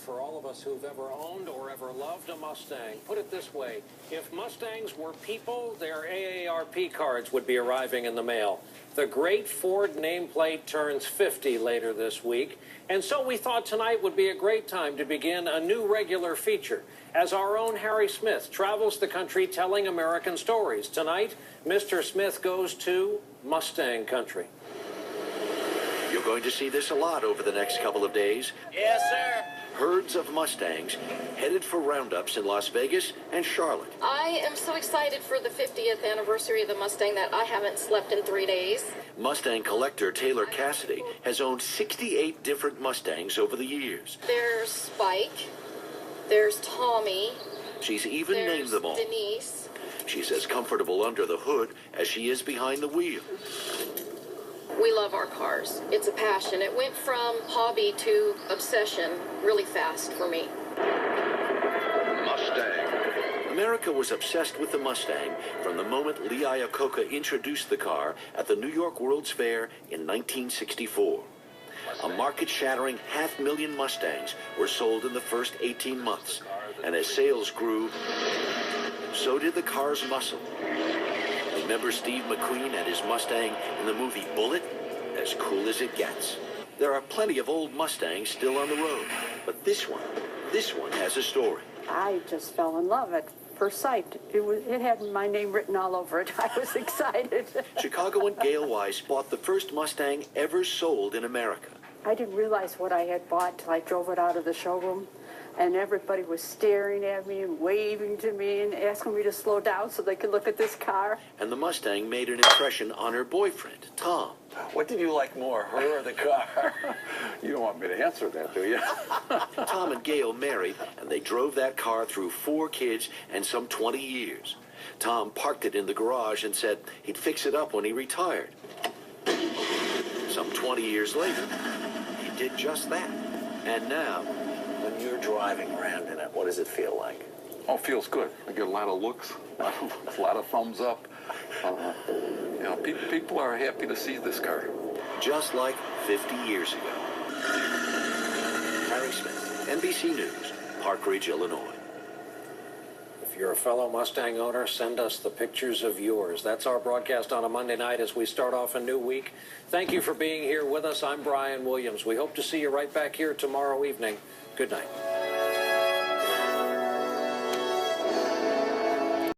for all of us who've ever owned or ever loved a Mustang. Put it this way, if Mustangs were people, their AARP cards would be arriving in the mail. The great Ford nameplate turns 50 later this week, and so we thought tonight would be a great time to begin a new regular feature as our own Harry Smith travels the country telling American stories. Tonight, Mr. Smith goes to Mustang country. You're going to see this a lot over the next couple of days. Yes, sir. Herds of Mustangs headed for roundups in Las Vegas and Charlotte. I am so excited for the 50th anniversary of the Mustang that I haven't slept in 3 days. Mustang collector Taylor Cassidy has owned 68 different Mustangs over the years. There's Spike. There's Tommy. She's even named them all. Denise. She's as comfortable under the hood as she is behind the wheel. We love our cars. It's a passion. It went from hobby to obsession really fast for me. Mustang. America was obsessed with the Mustang from the moment Lee Iacocca introduced the car at the New York World's Fair in 1964. A market-shattering 500,000 Mustangs were sold in the first 18 months, and as sales grew, so did the car's muscle. Remember Steve McQueen and his Mustang in the movie Bullitt? As cool as it gets. There are plenty of old Mustangs still on the road, but this one has a story. I just fell in love at first sight. It had my name written all over it. I was excited. Chicagoan Gail Weiss bought the first Mustang ever sold in America. I didn't realize what I had bought till I drove it out of the showroom. And everybody was staring at me and waving to me and asking me to slow down so they could look at this car. And the Mustang made an impression on her boyfriend, Tom. What did you like more, her or the car? You don't want me to answer that, do you? Tom and Gail married, and they drove that car through 4 kids and some 20 years. Tom parked it in the garage and said he'd fix it up when he retired. Some 20 years later, he did just that. And now, When you're driving around in it, what does it feel like? Oh, feels good. I get a lot of looks, a lot of thumbs up. You know, people are happy to see this car. just like 50 years ago. Harry Smith, NBC News, Park Ridge, Illinois. If you're a fellow Mustang owner, send us the pictures of yours. That's our broadcast on a Monday night as we start off a new week. Thank you for being here with us. I'm Brian Williams. We hope to see you right back here tomorrow evening. Good night.